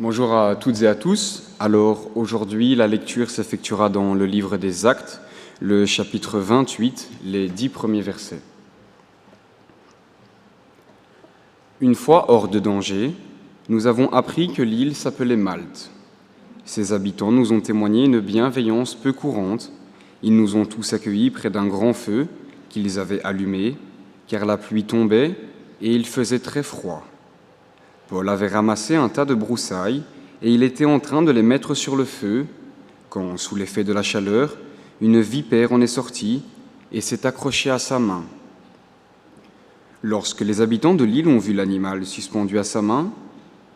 Bonjour à toutes et à tous. Alors aujourd'hui, la lecture s'effectuera dans le livre des Actes, le chapitre 28, les 10 premiers versets. Une fois hors de danger, nous avons appris que l'île s'appelait Malte. Ses habitants nous ont témoigné une bienveillance peu courante. Ils nous ont tous accueillis près d'un grand feu qu'ils avaient allumé, car la pluie tombait et il faisait très froid. Paul avait ramassé un tas de broussailles et il était en train de les mettre sur le feu quand, sous l'effet de la chaleur, une vipère en est sortie et s'est accrochée à sa main. Lorsque les habitants de l'île ont vu l'animal suspendu à sa main,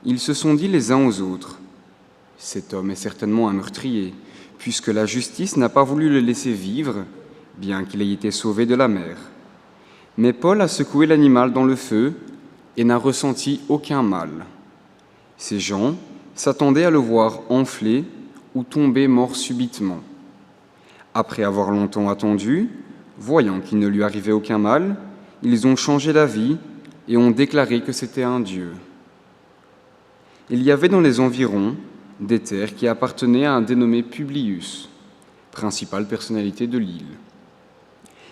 ils se sont dit les uns aux autres : « Cet homme est certainement un meurtrier, puisque la justice n'a pas voulu le laisser vivre, bien qu'il ait été sauvé de la mer. » Mais Paul a secoué l'animal dans le feu et n'a ressenti aucun mal. Ces gens s'attendaient à le voir enfler ou tomber mort subitement. Après avoir longtemps attendu, voyant qu'il ne lui arrivait aucun mal, ils ont changé d'avis et ont déclaré que c'était un dieu. Il y avait dans les environs des terres qui appartenaient à un dénommé Publius, principale personnalité de l'île.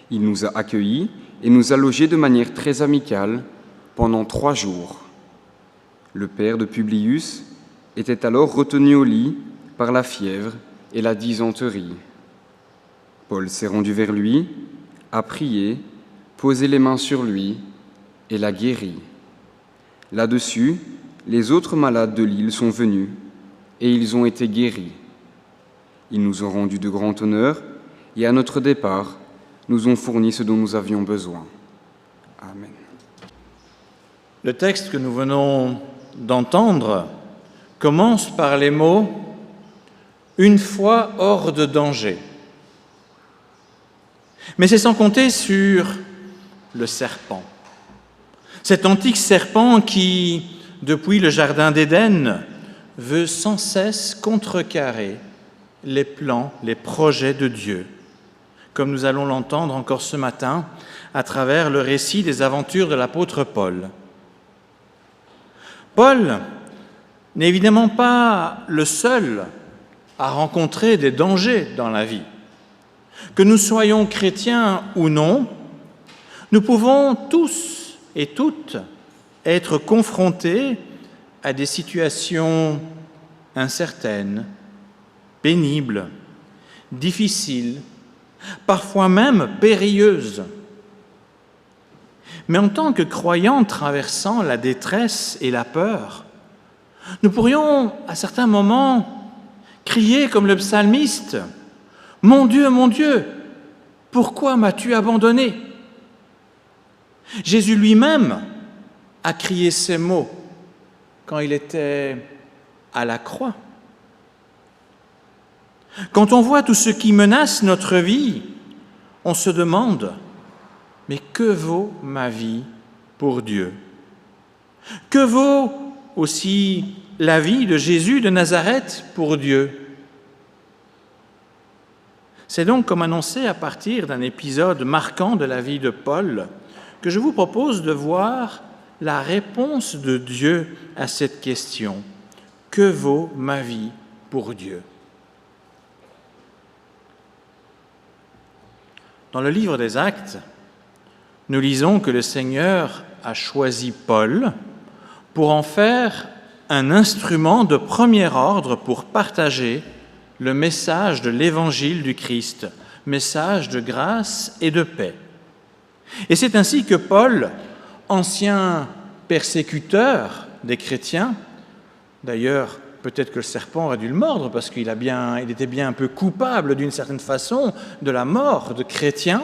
Il nous a accueillis et nous a logés de manière très amicale pendant 3 jours. Le père de Publius était alors retenu au lit par la fièvre et la dysenterie. Paul s'est rendu vers lui, a prié, posé les mains sur lui et l'a guéri. Là-dessus, les autres malades de l'île sont venus et ils ont été guéris. Ils nous ont rendu de grand honneur et à notre départ, nous ont fourni ce dont nous avions besoin. Amen. Le texte que nous venons d'entendre commence par les mots « une fois hors de danger ». Mais c'est sans compter sur le serpent. Cet antique serpent qui, depuis le jardin d'Éden, veut sans cesse contrecarrer les plans, les projets de Dieu, comme nous allons l'entendre encore ce matin à travers le récit des aventures de l'apôtre Paul. Paul n'est évidemment pas le seul à rencontrer des dangers dans la vie. Que nous soyons chrétiens ou non, nous pouvons tous et toutes être confrontés à des situations incertaines, pénibles, difficiles, parfois même périlleuses. Mais en tant que croyants traversant la détresse et la peur, nous pourrions à certains moments crier comme le psalmiste : « Mon Dieu, pourquoi m'as-tu abandonné ?» Jésus lui-même a crié ces mots quand il était à la croix. Quand on voit tout ce qui menace notre vie, on se demande : mais que vaut ma vie pour Dieu ? Que vaut aussi la vie de Jésus de Nazareth pour Dieu ? C'est donc comme annoncé à partir d'un épisode marquant de la vie de Paul que je vous propose de voir la réponse de Dieu à cette question. Que vaut ma vie pour Dieu ? Dans le livre des Actes, nous lisons que le Seigneur a choisi Paul pour en faire un instrument de premier ordre pour partager le message de l'évangile du Christ, message de grâce et de paix. Et c'est ainsi que Paul, ancien persécuteur des chrétiens, d'ailleurs, peut-être que le serpent aurait dû le mordre parce qu'il était bien un peu coupable d'une certaine façon de la mort de chrétiens.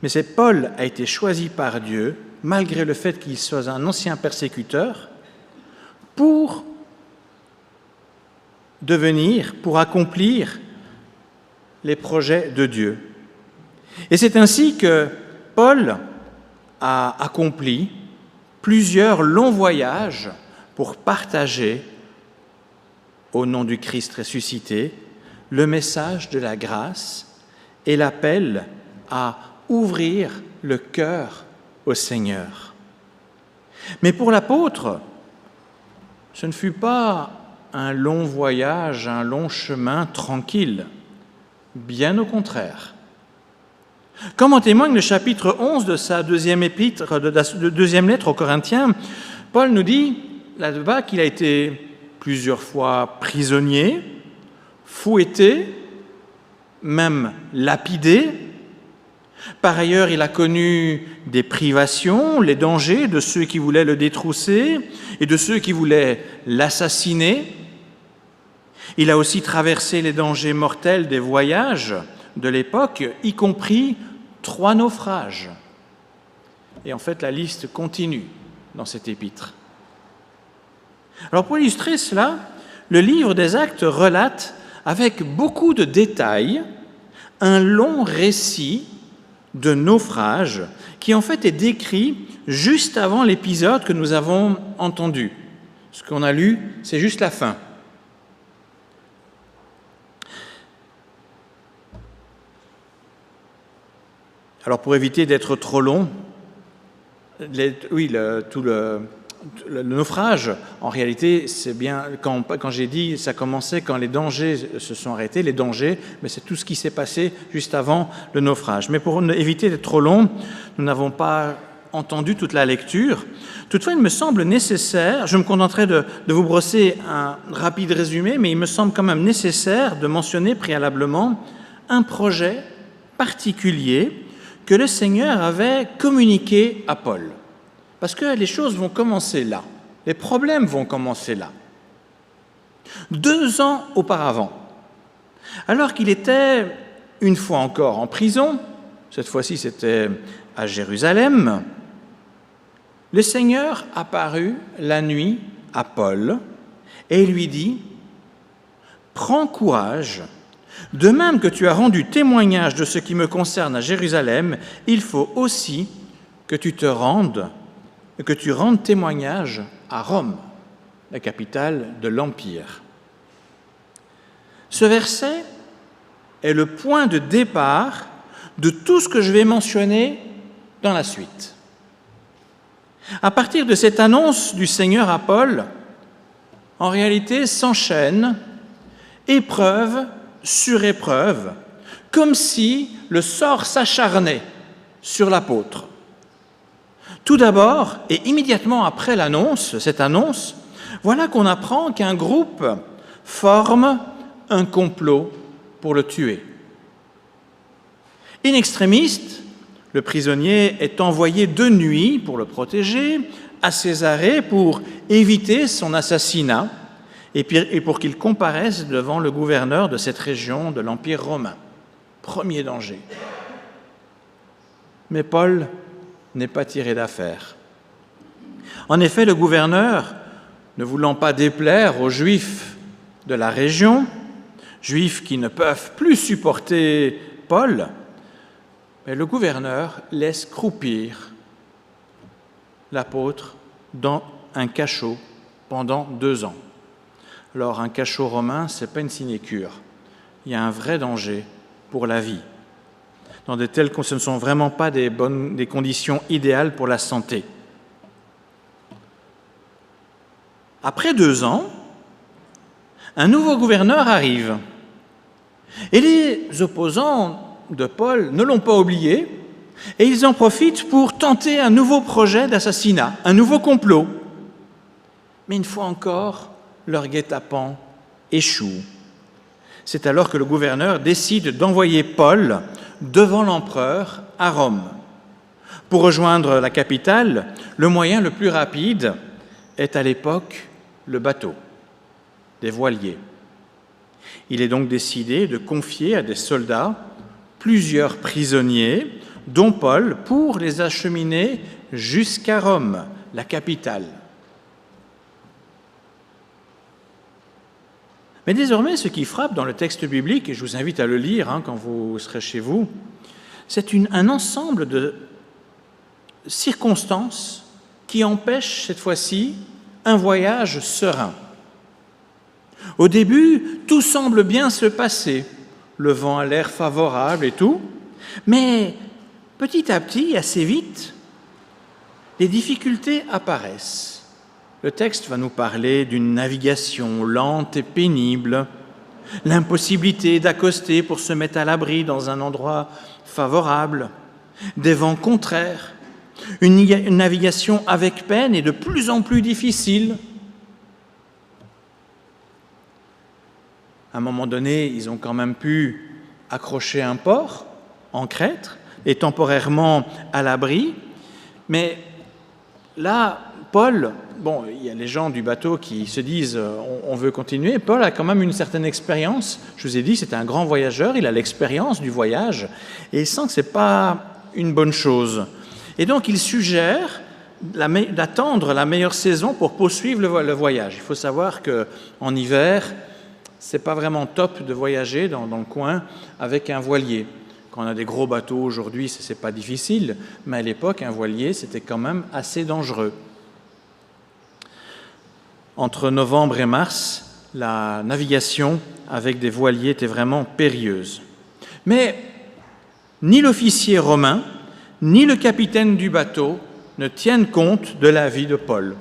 Mais Paul a été choisi par Dieu, malgré le fait qu'il soit un ancien persécuteur, pour accomplir les projets de Dieu. Et c'est ainsi que Paul a accompli plusieurs longs voyages pour partager, au nom du Christ ressuscité, le message de la grâce et l'appel à ouvrir le cœur au Seigneur. Mais pour l'apôtre, ce ne fut pas un long voyage, un long chemin tranquille, bien au contraire. Comme en témoigne le chapitre 11 de sa deuxième lettre aux Corinthiens, Paul nous dit là-bas qu'il a été plusieurs fois prisonnier, fouetté, même lapidé. Par ailleurs, il a connu des privations, les dangers de ceux qui voulaient le détrousser et de ceux qui voulaient l'assassiner. Il a aussi traversé les dangers mortels des voyages de l'époque, y compris 3 naufrages. Et en fait, la liste continue dans cet épître. Alors pour illustrer cela, le livre des Actes relate avec beaucoup de détails un long récit de naufrage qui en fait est décrit juste avant l'épisode que nous avons entendu. Ce qu'on a lu, c'est juste la fin. Alors pour éviter d'être trop long, le naufrage, en réalité, c'est bien, quand j'ai dit, ça commençait quand les dangers se sont arrêtés, les dangers, mais c'est tout ce qui s'est passé juste avant le naufrage. Mais pour éviter d'être trop long, nous n'avons pas entendu toute la lecture. Toutefois, il me semble nécessaire, je me contenterai de vous brosser un rapide résumé, mais il me semble quand même nécessaire de mentionner préalablement un projet particulier que le Seigneur avait communiqué à Paul. Parce que les choses vont commencer là, les problèmes vont commencer là. 2 ans auparavant, alors qu'il était une fois encore en prison, cette fois-ci c'était à Jérusalem, le Seigneur apparut la nuit à Paul et lui dit « Prends courage, de même que tu as rendu témoignage de ce qui me concerne à Jérusalem, il faut aussi que tu rendes témoignage à Rome, la capitale de l'Empire. » Ce verset est le point de départ de tout ce que je vais mentionner dans la suite. À partir de cette annonce du Seigneur à Paul, en réalité s'enchaînent épreuve sur épreuve, comme si le sort s'acharnait sur l'apôtre. Tout d'abord, et immédiatement après cette annonce, voilà qu'on apprend qu'un groupe forme un complot pour le tuer. In extremis, le prisonnier est envoyé de nuit pour le protéger à Césarée pour éviter son assassinat et pour qu'il comparaisse devant le gouverneur de cette région de l'Empire romain. Premier danger. Mais Paul n'est pas tiré d'affaire. En effet, le gouverneur, ne voulant pas déplaire aux Juifs de la région, Juifs qui ne peuvent plus supporter Paul, mais le gouverneur laisse croupir l'apôtre dans un cachot pendant 2 ans. Alors, un cachot romain, ce n'est pas une sinécure. Il y a un vrai danger pour la vie. Dans de telles conditions, ce ne sont vraiment pas des conditions idéales pour la santé. Après 2 ans, un nouveau gouverneur arrive. Et les opposants de Paul ne l'ont pas oublié, et ils en profitent pour tenter un nouveau projet d'assassinat, un nouveau complot. Mais une fois encore, leur guet-apens échoue. C'est alors que le gouverneur décide d'envoyer Paul devant l'empereur à Rome. Pour rejoindre la capitale, le moyen le plus rapide est à l'époque le bateau, des voiliers. Il est donc décidé de confier à des soldats plusieurs prisonniers, dont Paul, pour les acheminer jusqu'à Rome, la capitale. Mais désormais, ce qui frappe dans le texte biblique, et je vous invite à le lire quand vous serez chez vous, c'est un ensemble de circonstances qui empêchent cette fois-ci un voyage serein. Au début, tout semble bien se passer, le vent a l'air favorable et tout, mais petit à petit, assez vite, les difficultés apparaissent. le texte va nous parler d'une navigation lente et pénible, l'impossibilité d'accoster pour se mettre à l'abri dans un endroit favorable, des vents contraires, une navigation avec peine et de plus en plus difficile. À un moment donné, ils ont quand même pu accrocher un port en Crète et temporairement à l'abri. Mais là, Paul, bon, il y a les gens du bateau qui se disent on veut continuer. Paul a quand même une certaine expérience. Je vous ai dit, c'est un grand voyageur, il a l'expérience du voyage et il sent que ce n'est pas une bonne chose. Et donc, il suggère d'attendre la meilleure saison pour poursuivre le voyage. Il faut savoir qu'en hiver, ce n'est pas vraiment top de voyager dans le coin avec un voilier. Quand on a des gros bateaux aujourd'hui, ce n'est pas difficile, mais à l'époque, un voilier, c'était quand même assez dangereux. Entre novembre et mars, la navigation avec des voiliers était vraiment périlleuse. Mais ni l'officier romain, ni le capitaine du bateau ne tiennent compte de la vie de Paul.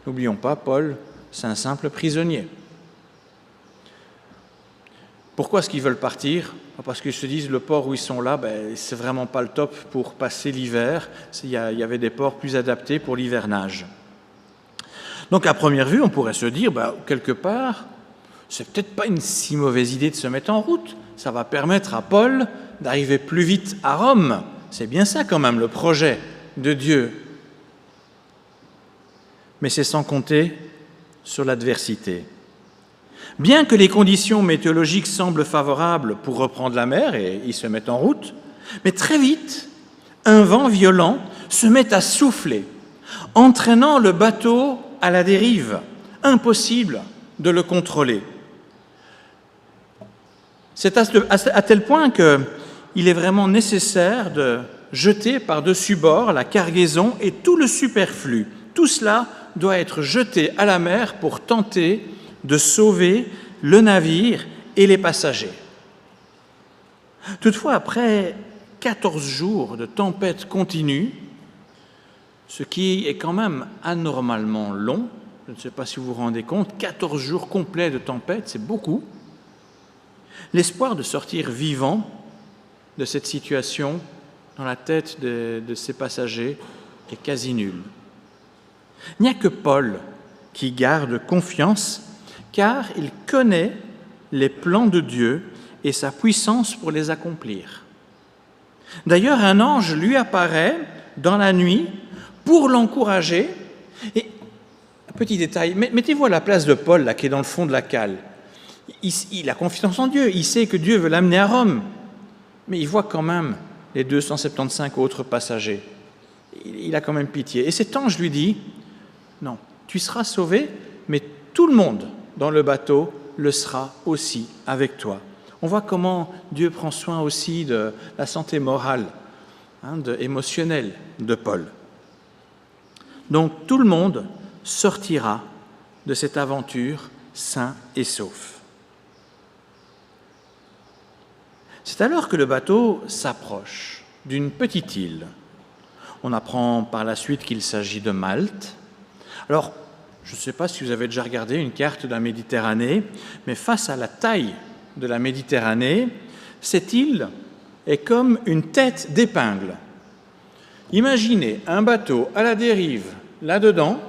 N'oublions pas, Paul, c'est un simple prisonnier. Pourquoi est-ce qu'ils veulent partir? Parce qu'ils se disent le port où ils sont là, c'est vraiment pas le top pour passer l'hiver. Il y avait des ports plus adaptés pour l'hivernage. Donc à première vue, on pourrait se dire, quelque part, c'est peut-être pas une si mauvaise idée de se mettre en route. Ça va permettre à Paul d'arriver plus vite à Rome. C'est bien ça quand même le projet de Dieu. Mais c'est sans compter sur l'adversité. Bien que les conditions météorologiques semblent favorables pour reprendre la mer, et ils se mettent en route, mais très vite, un vent violent se met à souffler, entraînant le bateau à la dérive. Impossible de le contrôler. C'est à tel point qu'il est vraiment nécessaire de jeter par-dessus bord la cargaison et tout le superflu. Tout cela doit être jeté à la mer pour tenter de sauver le navire et les passagers. Toutefois, après 14 jours de tempête continue, ce qui est quand même anormalement long, je ne sais pas si vous vous rendez compte, 14 jours complets de tempête, c'est beaucoup, l'espoir de sortir vivant de cette situation dans la tête de ces passagers est quasi nul. Il n'y a que Paul qui garde confiance, car il connaît les plans de Dieu et sa puissance pour les accomplir. D'ailleurs, un ange lui apparaît dans la nuit pour l'encourager. Et, petit détail, mettez-vous à la place de Paul, là, qui est dans le fond de la cale. Il a confiance en Dieu, il sait que Dieu veut l'amener à Rome, mais il voit quand même les 275 autres passagers. Il a quand même pitié. Et cet ange lui dit, non, tu seras sauvé, mais tout le monde dans le bateau le sera aussi avec toi. On voit comment Dieu prend soin aussi de la santé morale, émotionnelle de Paul. Donc tout le monde sortira de cette aventure sain et sauf. C'est alors que le bateau s'approche d'une petite île. On apprend par la suite qu'il s'agit de Malte. Alors, je ne sais pas si vous avez déjà regardé une carte de la Méditerranée, mais face à la taille de la Méditerranée, cette île est comme une tête d'épingle. Imaginez un bateau à la dérive, là-dedans.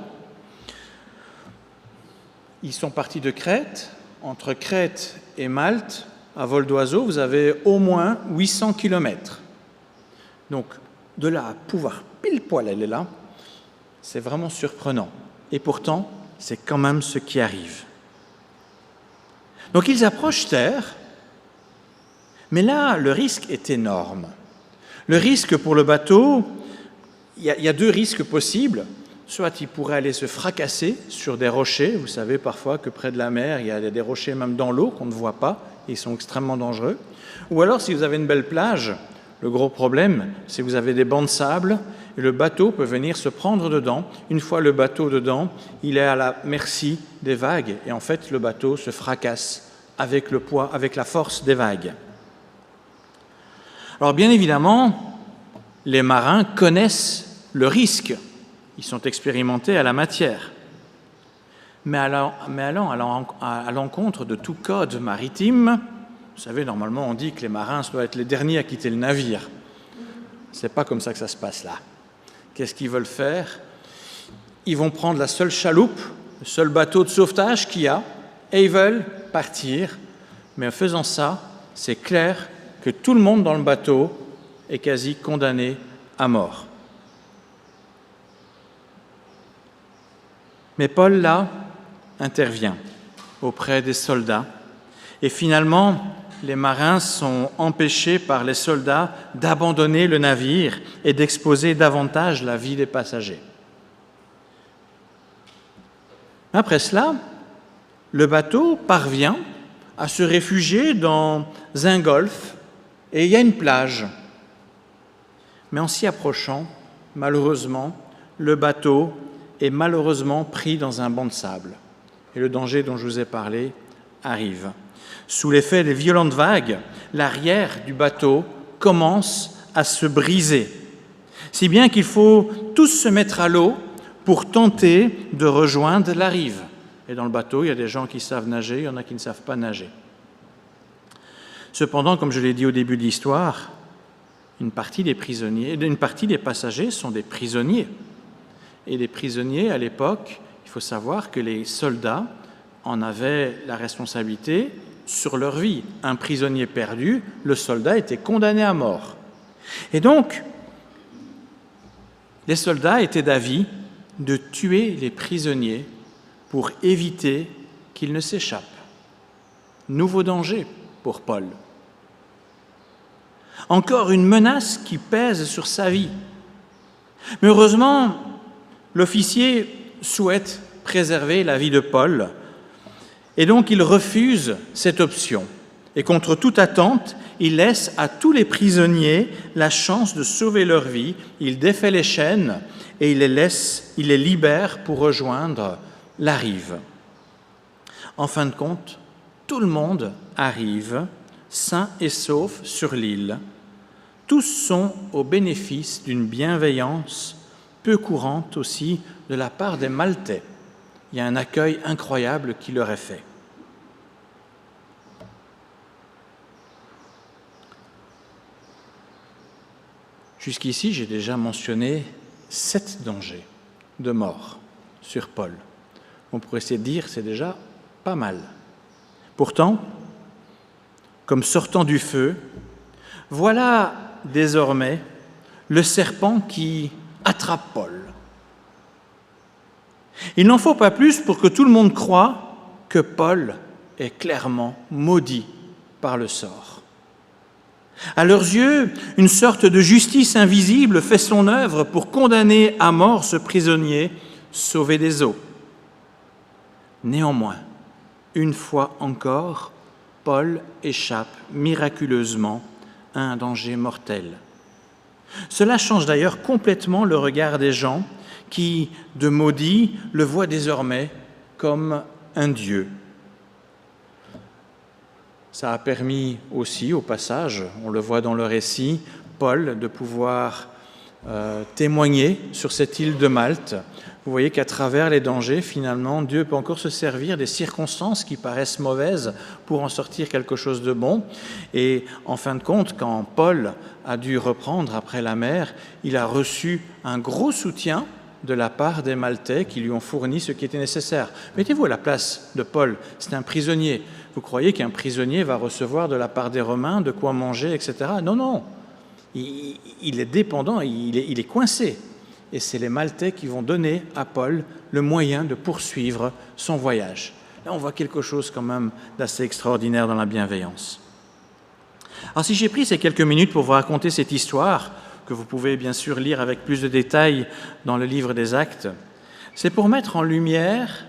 Ils sont partis de Crète. Entre Crète et Malte, à vol d'oiseau, vous avez au moins 800 kilomètres. Donc, de là à pouvoir pile poil aller là, c'est vraiment surprenant. Et pourtant, c'est quand même ce qui arrive. Donc ils approchent terre, mais là, le risque est énorme. Le risque pour le bateau, il y a deux risques possibles. Soit il pourrait aller se fracasser sur des rochers. Vous savez parfois que près de la mer, il y a des rochers même dans l'eau qu'on ne voit pas, et ils sont extrêmement dangereux. Ou alors, si vous avez une belle plage, le gros problème, c'est que vous avez des bancs de sable, et le bateau peut venir se prendre dedans. Une fois le bateau dedans, il est à la merci des vagues, et en fait, le bateau se fracasse avec le poids, avec la force des vagues. Alors, bien évidemment, les marins connaissent le risque. Ils sont expérimentés à la matière. mais allant à l'encontre de tout code maritime. Vous savez, normalement, on dit que les marins doivent être les derniers à quitter le navire. C'est pas comme ça que ça se passe là. Qu'est-ce qu'ils veulent faire? Ils vont prendre la seule chaloupe, le seul bateau de sauvetage qu'il y a, et ils veulent partir. Mais en faisant ça, c'est clair que tout le monde dans le bateau est quasi condamné à mort. Mais Paul, là, intervient auprès des soldats. Et finalement, les marins sont empêchés par les soldats d'abandonner le navire et d'exposer davantage la vie des passagers. Après cela, le bateau parvient à se réfugier dans un golfe et il y a une plage. Mais en s'y approchant, malheureusement, le bateau est malheureusement pris dans un banc de sable. Et le danger dont je vous ai parlé arrive. Sous l'effet des violentes vagues, l'arrière du bateau commence à se briser, si bien qu'il faut tous se mettre à l'eau pour tenter de rejoindre la rive. Et dans le bateau, il y a des gens qui savent nager, il y en a qui ne savent pas nager. Cependant, comme je l'ai dit au début de l'histoire, une partie des passagers sont des prisonniers. Et les prisonniers, à l'époque, il faut savoir que les soldats en avaient la responsabilité sur leur vie. Un prisonnier perdu, le soldat était condamné à mort. Et donc, les soldats étaient d'avis de tuer les prisonniers pour éviter qu'ils ne s'échappent. Nouveau danger pour Paul. Encore une menace qui pèse sur sa vie. Mais heureusement, l'officier souhaite préserver la vie de Paul et donc il refuse cette option. Et contre toute attente, il laisse à tous les prisonniers la chance de sauver leur vie. Il défait les chaînes et il les libère pour rejoindre la rive. En fin de compte, tout le monde arrive sain et sauf sur l'île. Tous sont au bénéfice d'une bienveillance peu courante aussi de la part des Maltais. Il y a un accueil incroyable qui leur est fait. Jusqu'ici, j'ai déjà mentionné 7 dangers de mort sur Paul. On pourrait essayer de dire c'est déjà pas mal. Pourtant, comme sortant du feu, voilà désormais le serpent qui attrape Paul. Il n'en faut pas plus pour que tout le monde croie que Paul est clairement maudit par le sort. À leurs yeux, une sorte de justice invisible fait son œuvre pour condamner à mort ce prisonnier sauvé des eaux. Néanmoins, une fois encore, Paul échappe miraculeusement à un danger mortel. Cela change d'ailleurs complètement le regard des gens qui, de maudit, le voient désormais comme un Dieu. Ça a permis aussi, au passage, on le voit dans le récit, Paul de pouvoir témoigner sur cette île de Malte. Vous voyez qu'à travers les dangers, finalement, Dieu peut encore se servir des circonstances qui paraissent mauvaises pour en sortir quelque chose de bon. Et en fin de compte, quand Paul a dû reprendre après la mer, il a reçu un gros soutien de la part des Maltais qui lui ont fourni ce qui était nécessaire. Mettez-vous à la place de Paul, c'est un prisonnier. Vous croyez qu'un prisonnier va recevoir de la part des Romains de quoi manger, etc. Non, non. Il est dépendant, il est coincé. Et c'est les Maltais qui vont donner à Paul le moyen de poursuivre son voyage. Là, on voit quelque chose quand même d'assez extraordinaire dans la bienveillance. Alors, si j'ai pris ces quelques minutes pour vous raconter cette histoire, que vous pouvez bien sûr lire avec plus de détails dans le livre des Actes, c'est pour mettre en lumière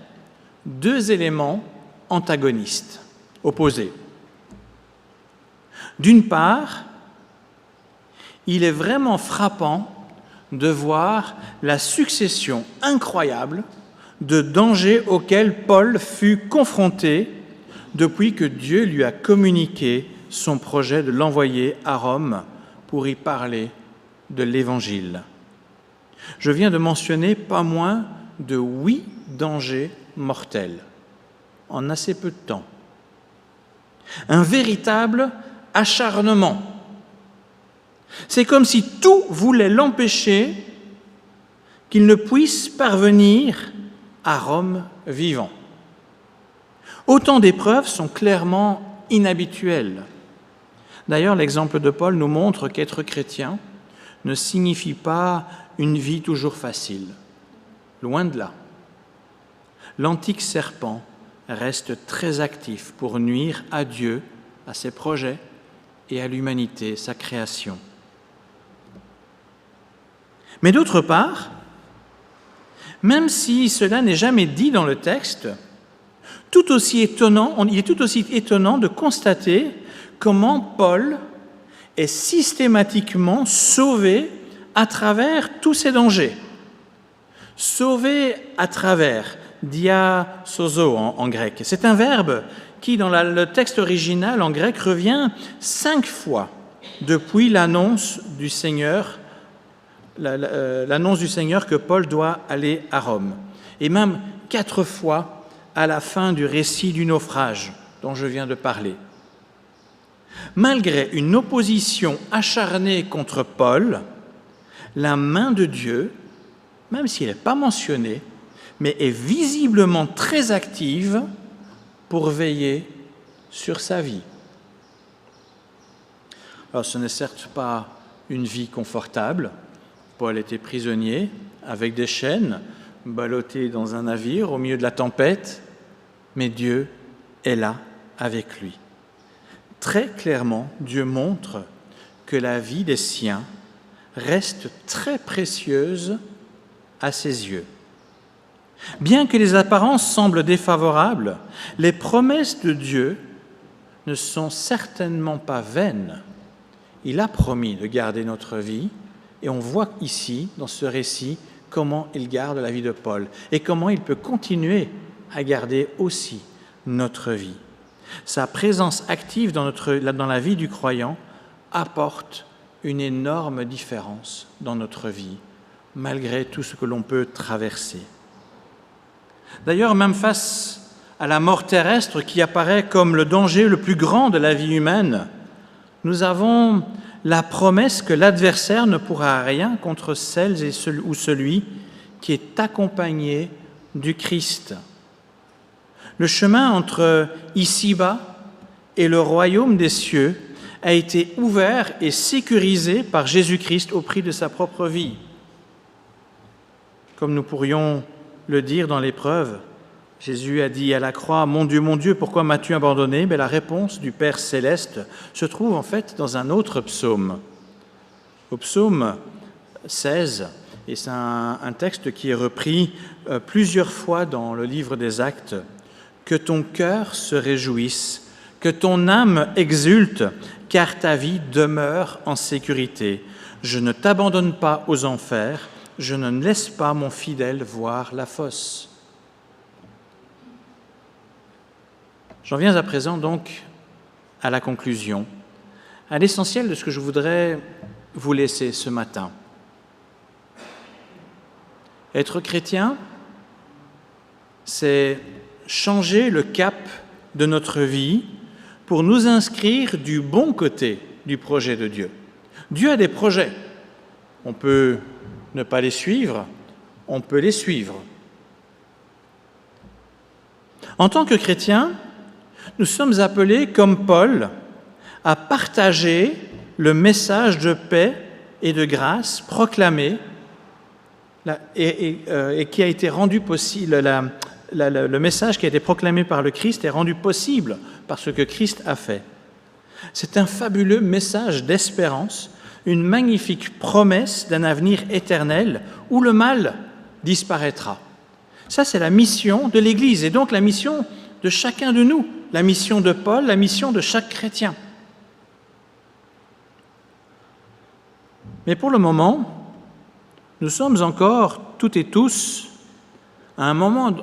2 éléments antagonistes, opposés. D'une part, il est vraiment frappant de voir la succession incroyable de dangers auxquels Paul fut confronté depuis que Dieu lui a communiqué son projet de l'envoyer à Rome pour y parler de l'Évangile. Je viens de mentionner pas moins de 8 dangers mortel en assez peu de temps. Un véritable acharnement. C'est comme si tout voulait l'empêcher qu'il ne puisse parvenir à Rome vivant. Autant d'épreuves sont clairement inhabituelles. D'ailleurs, l'exemple de Paul nous montre qu'être chrétien ne signifie pas une vie toujours facile. Loin de là. L'antique serpent reste très actif pour nuire à Dieu, à ses projets et à l'humanité, sa création. Mais d'autre part, même si cela n'est jamais dit dans le texte, il est tout aussi étonnant de constater comment Paul est systématiquement sauvé à travers tous ces dangers. Sauvé à travers, diasozo en grec. C'est un verbe qui, dans le texte original en grec, revient 5 fois depuis l'annonce du Seigneur que Paul doit aller à Rome, et même 4 fois à la fin du récit du naufrage dont je viens de parler. Malgré une opposition acharnée contre Paul, la main de Dieu, même s'il n'est pas mentionné, mais est visiblement très active pour veiller sur sa vie. Alors, ce n'est certes pas une vie confortable. Paul était prisonnier, avec des chaînes, ballotté dans un navire au milieu de la tempête, mais Dieu est là avec lui. Très clairement, Dieu montre que la vie des siens reste très précieuse à ses yeux. Bien que les apparences semblent défavorables, les promesses de Dieu ne sont certainement pas vaines. Il a promis de garder notre vie, et on voit ici, dans ce récit, comment il garde la vie de Paul et comment il peut continuer à garder aussi notre vie. Sa présence active dans la vie du croyant apporte une énorme différence dans notre vie, malgré tout ce que l'on peut traverser. D'ailleurs, même face à la mort terrestre qui apparaît comme le danger le plus grand de la vie humaine, nous avons la promesse que l'adversaire ne pourra rien contre celles ou celui qui est accompagné du Christ. Le chemin entre ici-bas et le royaume des cieux a été ouvert et sécurisé par Jésus-Christ au prix de sa propre vie. Comme nous pourrions le dire dans l'épreuve, Jésus a dit à la croix « Mon Dieu, pourquoi m'as-tu abandonné ?» Mais la réponse du Père céleste se trouve en fait dans un autre psaume. Au psaume 16, et c'est un texte qui est repris plusieurs fois dans le livre des Actes, « Que ton cœur se réjouisse, que ton âme exulte, car ta vie demeure en sécurité. Je ne t'abandonne pas aux enfers, je ne laisse pas mon fidèle voir la fosse. » J'en viens à présent donc à la conclusion, à l'essentiel de ce que je voudrais vous laisser ce matin. Être chrétien, c'est changer le cap de notre vie pour nous inscrire du bon côté du projet de Dieu. Dieu a des projets. On peut ne pas les suivre, on peut les suivre. En tant que chrétien, nous sommes appelés, comme Paul, à partager le message de paix et de grâce proclamé et qui a été rendu possible. Le message qui a été proclamé par le Christ est rendu possible par ce que Christ a fait. C'est un fabuleux message d'espérance, une magnifique promesse d'un avenir éternel où le mal disparaîtra. Ça, c'est la mission de l'Église et donc la mission de chacun de nous, la mission de Paul, la mission de chaque chrétien. Mais pour le moment, nous sommes encore toutes et tous, à un moment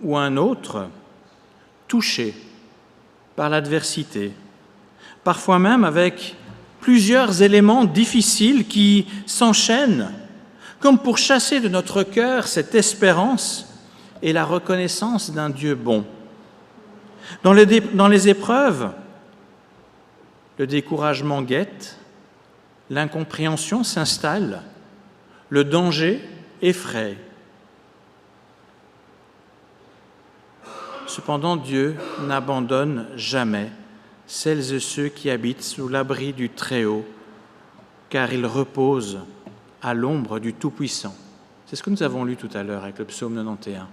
ou à un autre, touchés par l'adversité, parfois même avec plusieurs éléments difficiles qui s'enchaînent, comme pour chasser de notre cœur cette espérance et la reconnaissance d'un Dieu bon. Dans les épreuves, le découragement guette, l'incompréhension s'installe, le danger effraie. Cependant, Dieu n'abandonne jamais celles et ceux qui habitent sous l'abri du Très-Haut, car ils reposent à l'ombre du Tout-Puissant. C'est ce que nous avons lu tout à l'heure avec le psaume 91.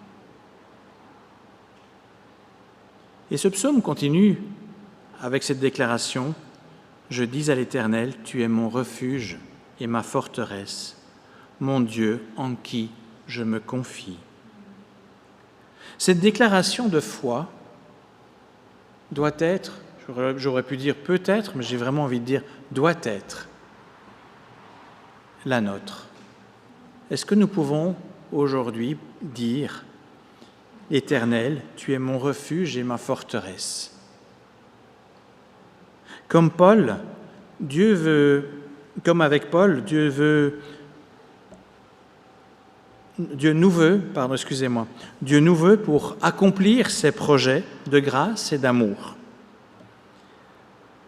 Et ce psaume continue avec cette déclaration « Je dis à l'Éternel, tu es mon refuge et ma forteresse, mon Dieu en qui je me confie. » Cette déclaration de foi doit être, j'aurais pu dire peut-être, mais j'ai vraiment envie de dire doit être la nôtre. Est-ce que nous pouvons aujourd'hui dire « Éternel, tu es mon refuge et ma forteresse ». Comme avec Paul, Dieu nous veut pour accomplir ses projets de grâce et d'amour.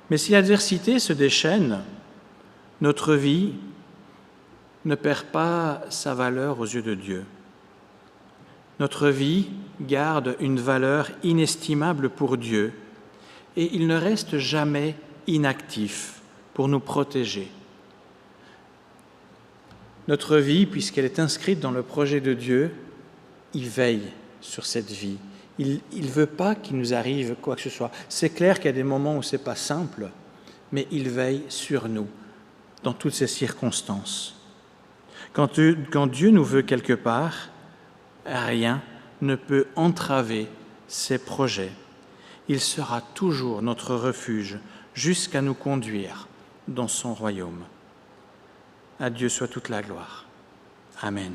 Mais si l'adversité se déchaîne, notre vie ne perd pas sa valeur aux yeux de Dieu. Notre vie garde une valeur inestimable pour Dieu et il ne reste jamais inactif pour nous protéger. Notre vie, puisqu'elle est inscrite dans le projet de Dieu, il veille sur cette vie. Il ne veut pas qu'il nous arrive quoi que ce soit. C'est clair qu'il y a des moments où ce n'est pas simple, mais il veille sur nous dans toutes ces circonstances. Quand Dieu nous veut quelque part, rien ne peut entraver ses projets. Il sera toujours notre refuge jusqu'à nous conduire dans son royaume. À Dieu soit toute la gloire. Amen.